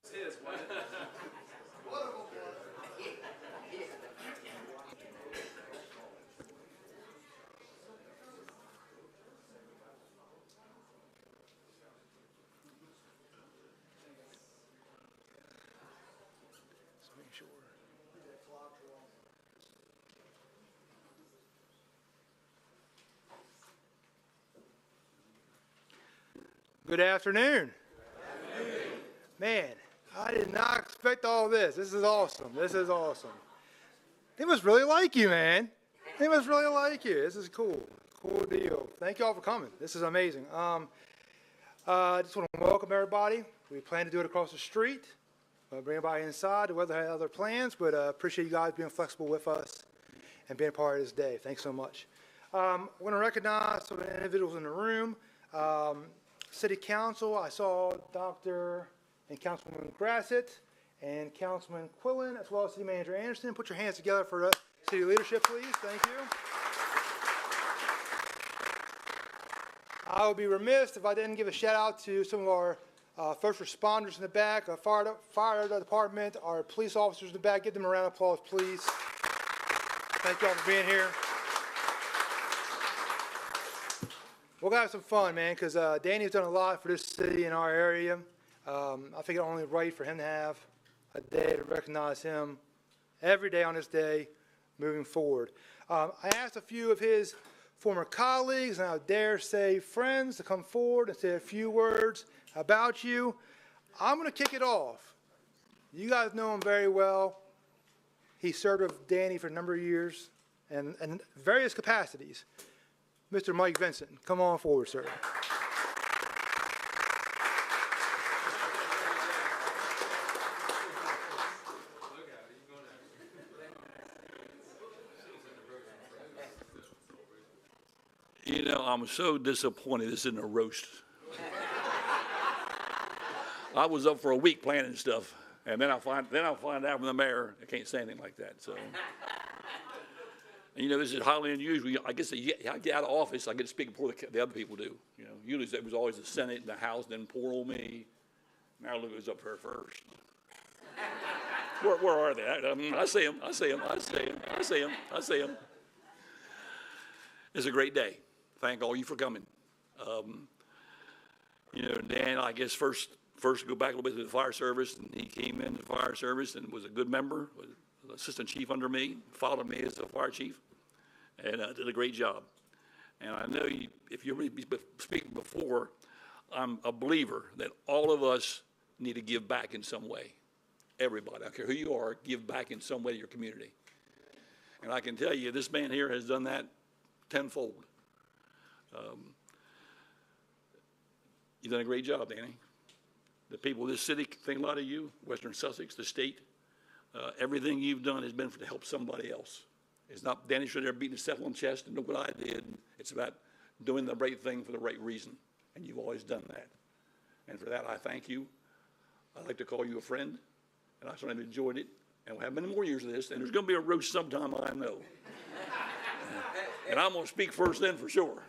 His, wasn't it? One of them was. Just make sure. Good afternoon. Man, I did not expect all this. This is awesome. This is awesome. They must really like you, man. They must really like you. This is cool. Cool deal. Thank you all for coming. This is amazing. I just want to welcome everybody. We plan to do it across the street. Bring everybody inside. The weather had other plans, but appreciate you guys being flexible with us and being a part of this day. Thanks so much. I want to recognize some of the individuals in the room. City Council, I saw Dr. and Councilwoman Grassett and Councilman Quillen, as well as City Manager Anderson. Put your hands together for the city leadership, please. Thank you. I would be remiss if I didn't give a shout out to some of our first responders in the back, our fire department, our police officers in the back. Give them a round of applause, please. Thank you all for being here. We're going to have some fun, man, because Danny's done a lot for this city and our area. I think it's only right for him to have a day to recognize him every day on this day moving forward. I asked a few of his former colleagues, and I dare say friends, to come forward and say a few words about you. I'm going to kick it off. You guys know him very well. He served with Danny for a number of years and in various capacities. Mr. Mike Vincent, come on forward, sir. You know, I'm so disappointed this isn't a roast. I was up for a week planning stuff, and then I'll find out from the mayor I can't say anything like that. So, and, you know, this is highly unusual. I guess I get out of office, I get to speak before the other people do. You know, usually it was always the Senate and the House, then poor old me. Now look who's up here first. Where are they? I see them. I see them. I see them. I see them. I see them. It's a great day. Thank all you for coming. You know, Dan, I guess first go back a little bit to the fire service, and he came into the fire service and was a good member, was an assistant chief under me, followed me as a fire chief, and did a great job. And I know if you really speaking before, I'm a believer that all of us need to give back in some way. Everybody, I don't care who you are, give back in some way to your community. And I can tell you, this man here has done that tenfold. You've done a great job, Danny. The people of this city think a lot of you, Western Sussex, the state. Everything you've done has been to help somebody else. It's not Danny should there beating himself on the chest and look what I did. It's about doing the right thing for the right reason, and you've always done that. And for that, I thank you. I'd like to call you a friend, and I certainly enjoyed it. And we'll have many more years of this, and there's going to be a roast sometime, I know. And I'm going to speak first then for sure.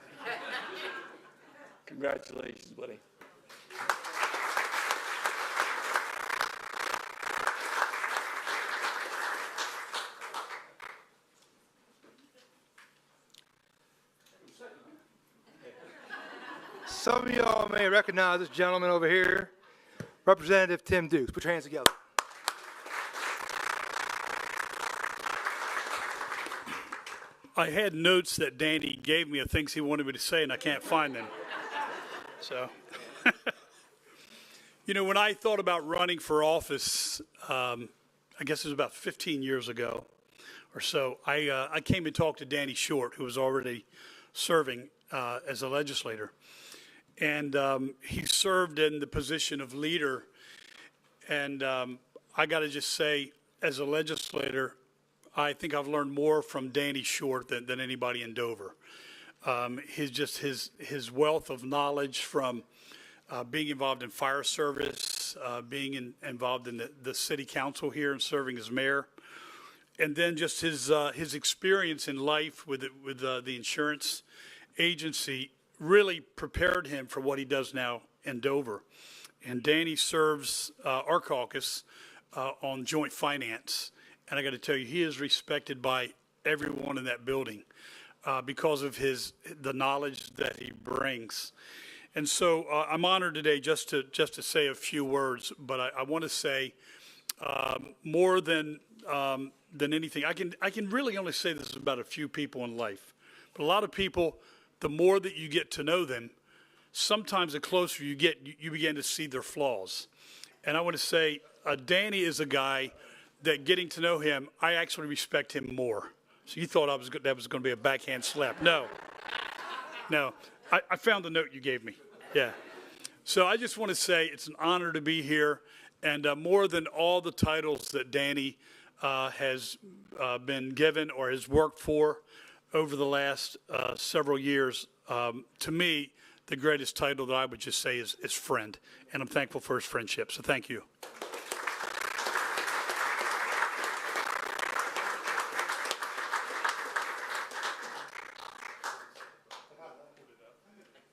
Congratulations, buddy. Some of y'all may recognize this gentleman over here, Representative Tim Dukes. Put your hands together. I had notes that Danny gave me of things he wanted me to say, and I can't find them. So, you know, when I thought about running for office, I guess it was about 15 years ago or so, I came and talked to Danny Short, who was already serving as a legislator. And he served in the position of leader. And I got to just say, as a legislator, I think I've learned more from Danny Short than anybody in Dover. His wealth of knowledge from being involved in fire service, being involved in the city council here and serving as mayor, and then just his experience in life with the insurance agency really prepared him for what he does now in Dover. And Danny serves our caucus on joint finance. And I got to tell you, he is respected by everyone in that building because of the knowledge that he brings. And so I'm honored today just to say a few words, but I want to say more than anything. I can really only say this about a few people in life, but a lot of people, the more that you get to know them, sometimes the closer you get, you begin to see their flaws. And I want to say Danny is a guy that, getting to know him, I actually respect him more. So you thought that was going to be a backhand slap. No. I found the note you gave me. Yeah. So I just want to say it's an honor to be here. And more than all the titles that Danny has been given or has worked for over the last several years, to me, the greatest title that I would just say is friend. And I'm thankful for his friendship. So thank you.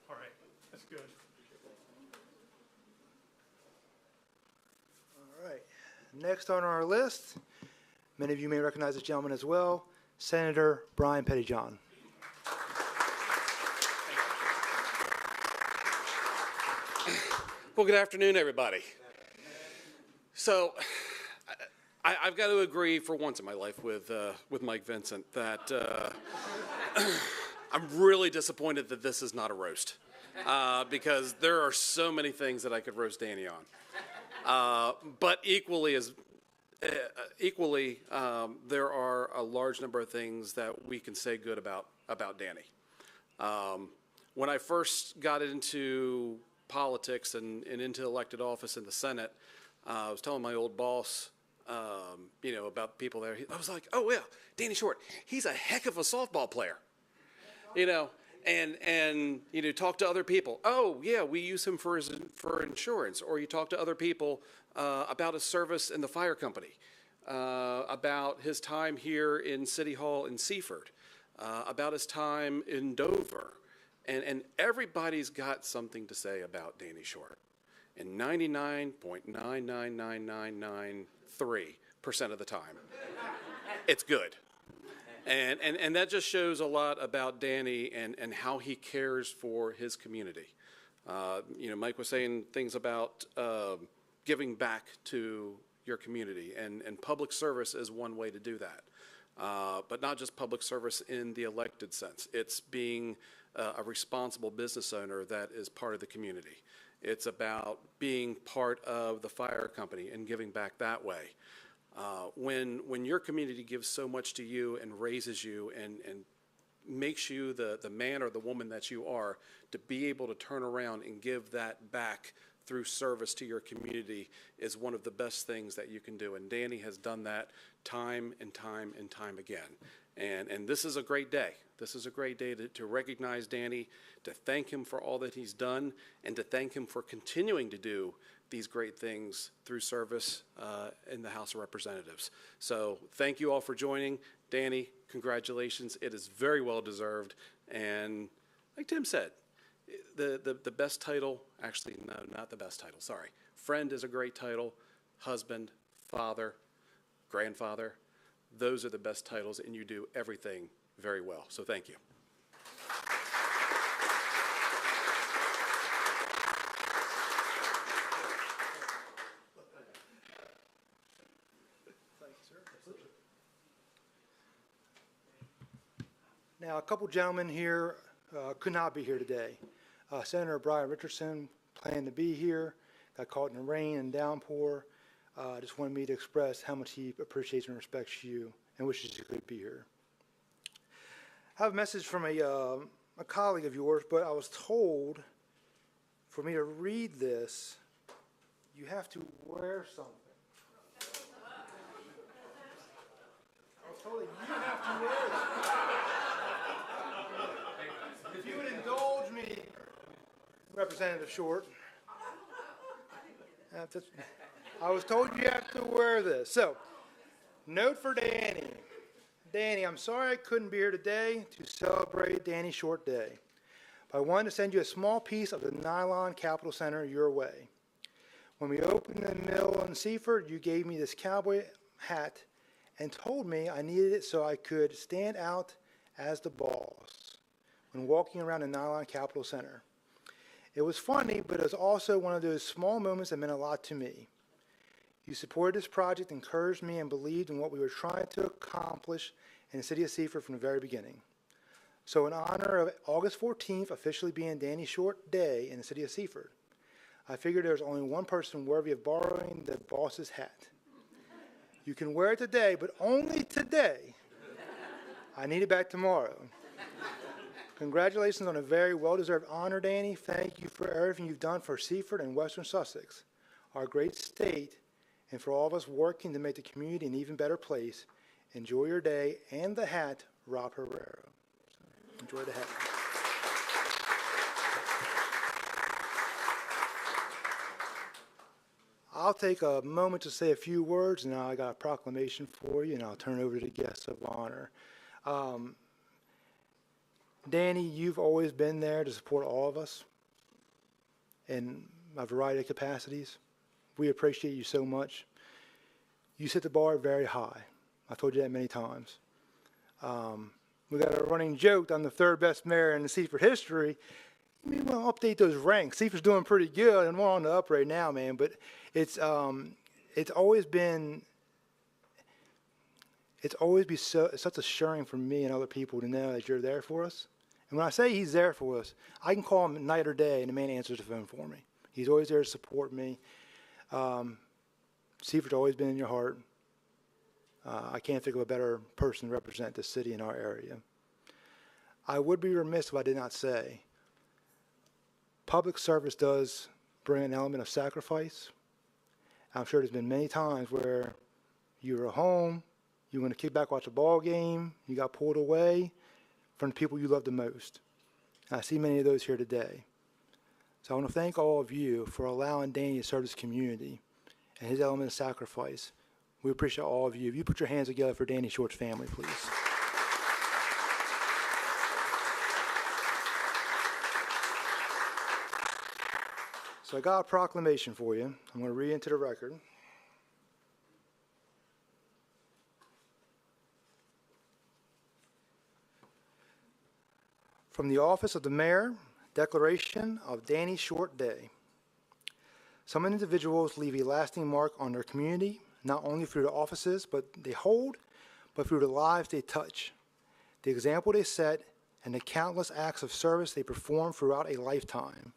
All right. That's good. All right. Next on our list, many of you may recognize this gentleman as well, Senator Brian Pettyjohn. Well, good afternoon, everybody. So, I've got to agree for once in my life with Mike Vincent that I'm really disappointed that this is not a roast because there are so many things that I could roast Danny on. But equally, there are a large number of things that we can say good about Danny. When I first got into politics and into elected office in the Senate, I was telling my old boss, about people there. I was like, oh yeah, Danny Short, he's a heck of a softball player, and talk to other people. Oh yeah, we use him for insurance. Or you talk to other people about his service in the fire company, about his time here in City Hall in Seaford, about his time in Dover. And everybody's got something to say about Danny Short. And 99.99993% of the time, it's good. And that just shows a lot about Danny and how he cares for his community. Mike was saying things about giving back to your community, and public service is one way to do that. But not just public service in the elected sense. It's being a responsible business owner that is part of the community. It's about being part of the fire company and giving back that way. When your community gives so much to you and raises you and makes you the man or the woman that you are, to be able to turn around and give that back through service to your community is one of the best things that you can do. And Danny has done that time and time and time again. And this is a great day. This is a great day to recognize Danny, to thank him for all that he's done, and to thank him for continuing to do these great things through service in the House of Representatives. So thank you all for joining. Danny, congratulations. It is very well deserved. And like Tim said, the best title, actually, no, not the best title, sorry. Friend is a great title. Husband, father, grandfather. Those are the best titles, and you do everything very well. So thank you. Now, a couple gentlemen here could not be here today. Senator Brian Richardson planned to be here, got caught in the rain and downpour. Just wanted me to express how much he appreciates and respects you and wishes he could be here. I have a message from a colleague of yours, but I was told for me to read this, you have to wear something. I was told that you have to wear it. If you would indulge me, Representative Short. I was told you have to wear this. So, note for Danny. Danny, I'm sorry I couldn't be here today to celebrate Danny Short Day. But I wanted to send you a small piece of the nylon Capitol Center your way. When we opened the mill in Seaford, you gave me this cowboy hat and told me I needed it so I could stand out as the boss when walking around the Nylon Capitol Center. It was funny, but it was also one of those small moments that meant a lot to me. You supported this project, encouraged me, and believed in what we were trying to accomplish in the city of Seaford from the very beginning. So in honor of August 14th officially being Danny Short Day in the city of Seaford, I figured there's only one person worthy of borrowing the boss's hat. You can wear it today, but only today. I need it back tomorrow. Congratulations on a very well-deserved honor, Danny. Thank you for everything you've done for Seaford and Western Sussex, our great state, and for all of us working to make the community an even better place. Enjoy your day and the hat, Rob Herrera. So, enjoy the hat. I'll take a moment to say a few words, and now I got a proclamation for you, and I'll turn it over to the guests of honor. Danny, you've always been there to support all of us in a variety of capacities. We appreciate you so much. You set the bar very high. I told you that many times. We got a running joke that I'm the third best mayor in the Seaford history. We want to update those ranks. Seaford's doing pretty good, and we're on the up right now, man. But it's always been such assuring for me and other people to know that you're there for us. And when I say he's there for us, I can call him night or day, and the man answers the phone for me. He's always there to support me. Seaford's always been in your heart. I can't think of a better person to represent the city in our area. I would be remiss if I did not say, public service does bring an element of sacrifice. I'm sure there's been many times where you were home, you were going to kick back, watch a ball game, you got pulled away from the people you love the most. I see many of those here today. So I want to thank all of you for allowing Danny to serve this community and his element of sacrifice. We appreciate all of you. If you put your hands together for Danny Short's family, please. So I got a proclamation for you. I'm going to read into the record. From the office of the mayor, declaration of Danny Short Day. Some individuals leave a lasting mark on their community, not only through the offices they hold, but through the lives they touch, the example they set, and the countless acts of service they perform throughout a lifetime.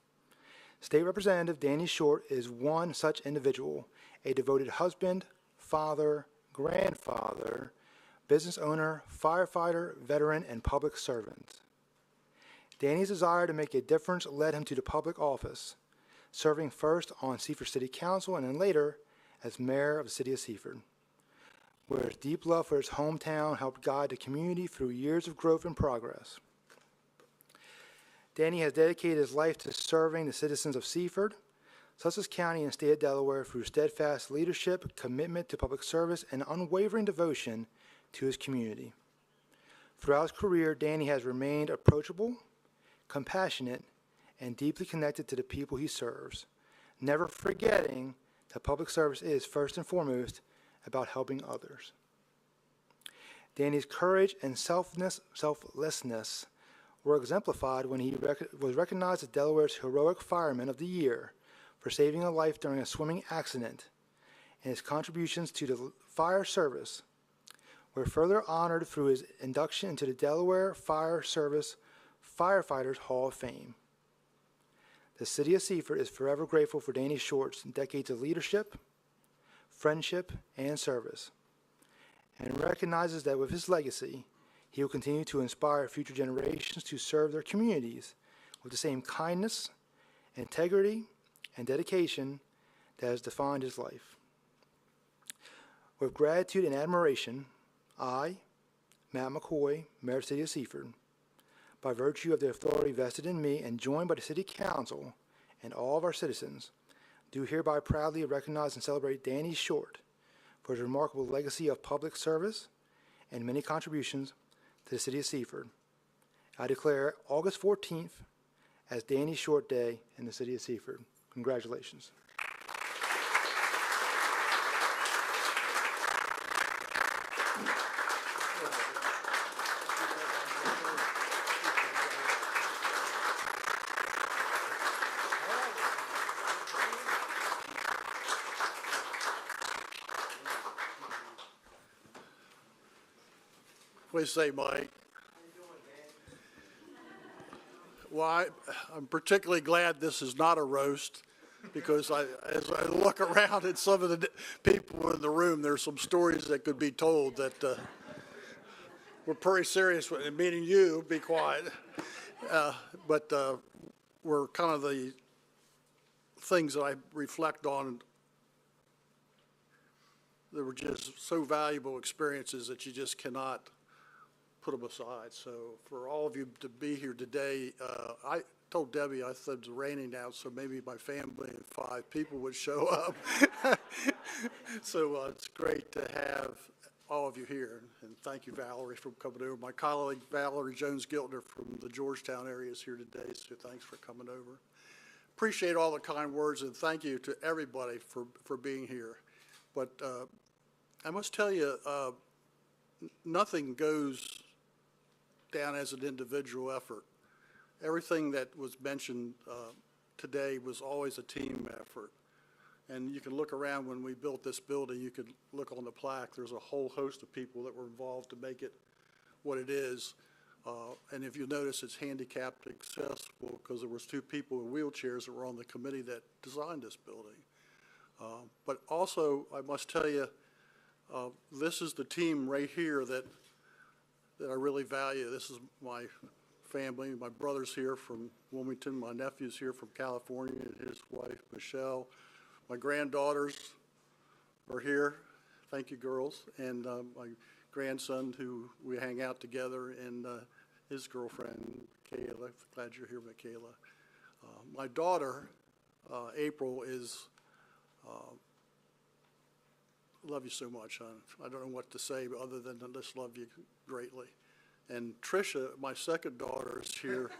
State Representative Danny Short is one such individual, a devoted husband, father, grandfather, business owner, firefighter, veteran, and public servant. Danny's desire to make a difference led him to the public office, serving first on Seaford City Council and then later as mayor of the city of Seaford, where his deep love for his hometown helped guide the community through years of growth and progress. Danny has dedicated his life to serving the citizens of Seaford, Sussex County, and state of Delaware through steadfast leadership, commitment to public service, and unwavering devotion to his community. Throughout his career, Danny has remained approachable, compassionate, and deeply connected to the people he serves, never forgetting that public service is, first and foremost, about helping others. Danny's courage and selflessness were exemplified when he was recognized as Delaware's Heroic Fireman of the Year for saving a life during a swimming accident, and his contributions to the fire service were further honored through his induction into the Delaware Fire Service Firefighters Hall of Fame. The city of Seaford is forever grateful for Danny Short's decades of leadership, friendship, and service, and recognizes that with his legacy, he will continue to inspire future generations to serve their communities with the same kindness, integrity, and dedication that has defined his life. With gratitude and admiration, I, Matt McCoy, Mayor of the City of Seaford, by virtue of the authority vested in me and joined by the City Council and all of our citizens, do hereby proudly recognize and celebrate Danny Short for his remarkable legacy of public service and many contributions to the City of Seaford. I declare August 14th as Danny Short Day in the City of Seaford. Congratulations. What do you say, Mike? Well, I'm particularly glad this is not a roast, because as I look around at some of the people in the room, there's some stories that could be told that we're pretty serious with, meaning you, be quiet. But were kind of the things that I reflect on. They were just so valuable experiences that you just cannot put them aside. So for all of you to be here today, I told Debbie, I said it's raining out, so maybe my family and 5 people would show up. So it's great to have all of you here. And thank you, Valerie, for coming over. My colleague, Valerie Jones-Giltner from the Georgetown area is here today, so thanks for coming over. Appreciate all the kind words, and thank you to everybody for being here. But I must tell you, nothing goes down as an individual effort. Everything that was mentioned today was always a team effort. And you can look around when we built this building, you could look on the plaque, there's a whole host of people that were involved to make it what it is. And if you notice, it's handicapped accessible because there was 2 people in wheelchairs that were on the committee that designed this building. But also, I must tell you, this is the team right here that I really value. This is my family. My brother's here from Wilmington. My nephew's here from California, and his wife, Michelle. My granddaughters are here. Thank you, girls. And my grandson, who we hang out together, and his girlfriend, Kayla. Glad you're here, Michaela. My daughter, April, is love you so much, hon. I don't know what to say other than I just love you greatly. And Tricia, my second daughter, is here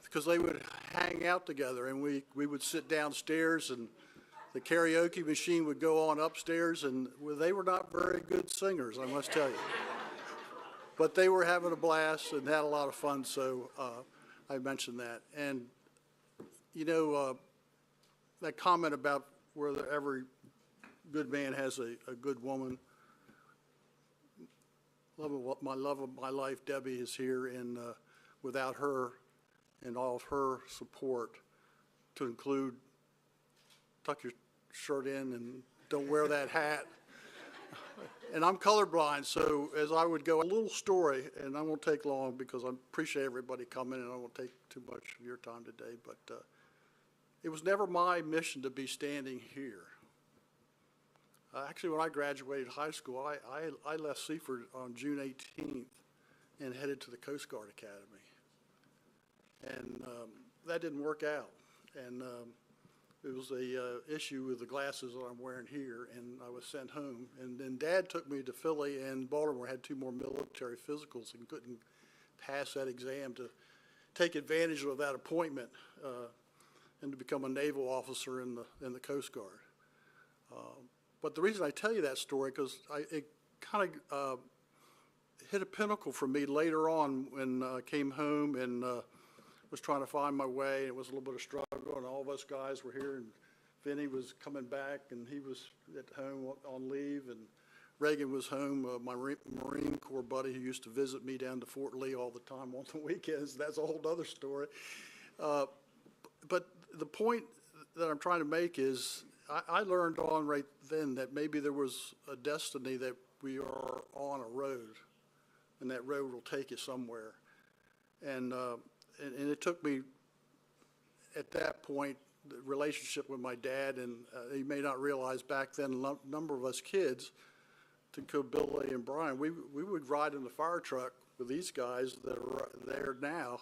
because they would hang out together, and we would sit downstairs, and the karaoke machine would go on upstairs, and they were not very good singers, I must tell you. But they were having a blast and had a lot of fun, so I mentioned that. And, you know, that comment about where every good man has a good woman. My love of my life, Debbie, is here, and without her and all of her support, to include tuck your shirt in and don't wear that hat. And I'm colorblind, so as I would go, a little story, and I won't take long because I appreciate everybody coming, and I won't take too much of your time today, but it was never my mission to be standing here. Actually, when I graduated high school, I left Seaford on June 18th and headed to the Coast Guard Academy. And that didn't work out. And it was a issue with the glasses that I'm wearing here, and I was sent home. And then Dad took me to Philly, and Baltimore had 2 more military physicals and couldn't pass that exam to take advantage of that appointment and to become a naval officer in the Coast Guard. But the reason I tell you that story, because it kind of hit a pinnacle for me later on when I came home and was trying to find my way. It was a little bit of struggle, and all of us guys were here, and Vinny was coming back, and he was at home on leave, and Reagan was home, my Marine Corps buddy who used to visit me down to Fort Lee all the time on the weekends. That's a whole other story. But the point that I'm trying to make is I learned on right then that maybe there was a destiny that we are on a road, and that road will take you somewhere. And it took me at that point, the relationship with my dad, and he may not realize back then, a number of us kids, to go Billy and Brian, we would ride in the fire truck with these guys that are there now.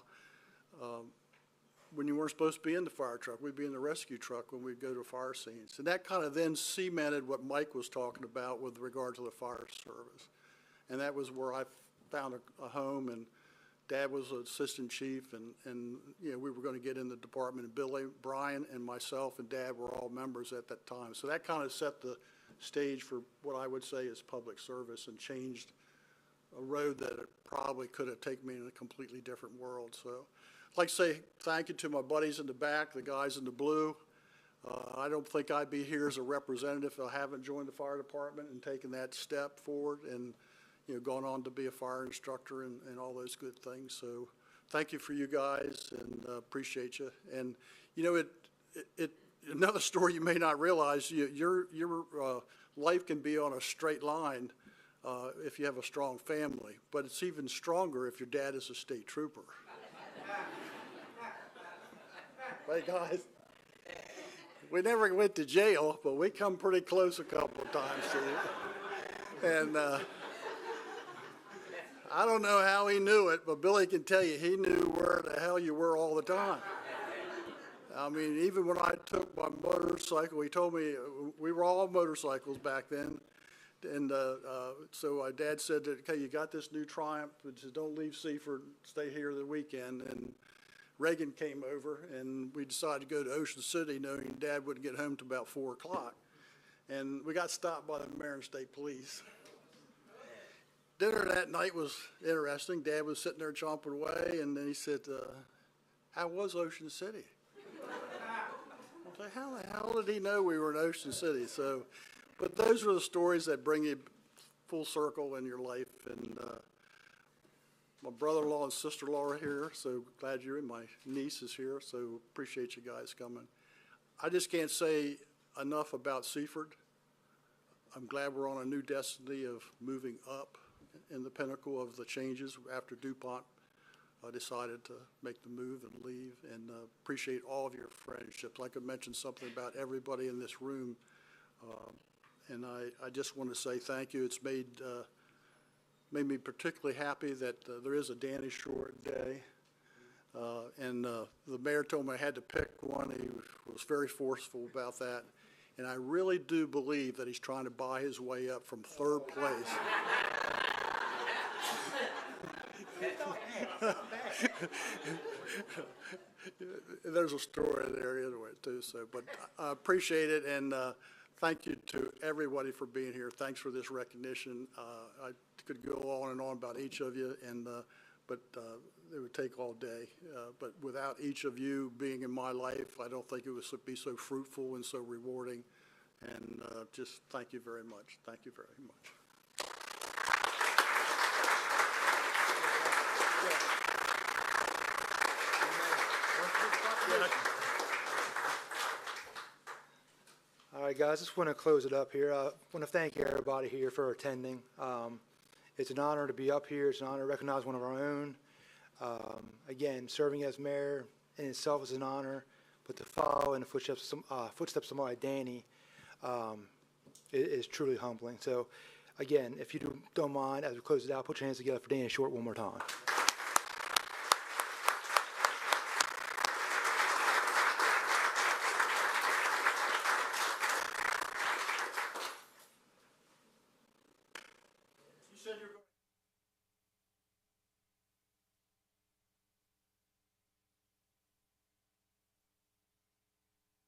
When you weren't supposed to be in the fire truck, we'd be in the rescue truck when we'd go to fire scenes. And that kind of then cemented what Mike was talking about with regard to the fire service. And that was where I found a home, and Dad was an assistant chief, and you know, we were going to get in the department, and Billy, Brian, and myself and Dad were all members at that time. So that kind of set the stage for what I would say is public service and changed a road that it probably could have taken me in a completely different world. So I'd like to say thank you to my buddies in the back, the guys in the blue. I don't think I'd be here as a representative if I haven't joined the fire department and taken that step forward and, you know, gone on to be a fire instructor and all those good things. So thank you for you guys, and appreciate you. And, you know, another story you may not realize, your life can be on a straight line if you have a strong family, but it's even stronger if your dad is a state trooper. Hey, guys. We never went to jail, but we come pretty close a couple of times to it. And I don't know how he knew it, but Billy can tell you he knew where the hell you were all the time. I mean, even when I took my motorcycle, he told me we were all motorcycles back then. And so my dad said that, okay, you got this new Triumph, but just don't leave Seaford, stay here the weekend. And Reagan came over, and we decided to go to Ocean City, knowing Dad wouldn't get home till about 4 o'clock. And we got stopped by the Maryland State Police. Dinner that night was interesting. Dad was sitting there chomping away, and then he said, how was Ocean City? I was like, how the hell did he know we were in Ocean City? So, but those are the stories that bring you full circle in your life. And my brother-in-law and sister-in-law are here, so glad you're in. My niece is here, so appreciate you guys coming. I just can't say enough about Seaford. I'm glad we're on a new destiny of moving up in the pinnacle of the changes after DuPont decided to make the move and leave, and appreciate all of your friendships. Like I mentioned something about everybody in this room, and I just want to say thank you. It's made me particularly happy that there is a Danny Short Day, and the mayor told me I had to pick one. He was very forceful about that, and I really do believe that he's trying to buy his way up from 3rd place. There's a story there anyway too. So, but I appreciate it, and thank you to everybody for being here. Thanks for this recognition. I could go on and on about each of you, and but it would take all day. But without each of you being in my life, I don't think it would be so fruitful and so rewarding. And just thank you very much. Thank you very much. All right, guys, just want to close it up here. I want to thank everybody here for attending. It's an honor to be up here. It's an honor to recognize one of our own. Again, serving as mayor in itself is an honor, but to follow in the footsteps of somebody like Danny is truly humbling. So, again, if you don't mind, as we close it out, put your hands together for Danny Short one more time. You said you're going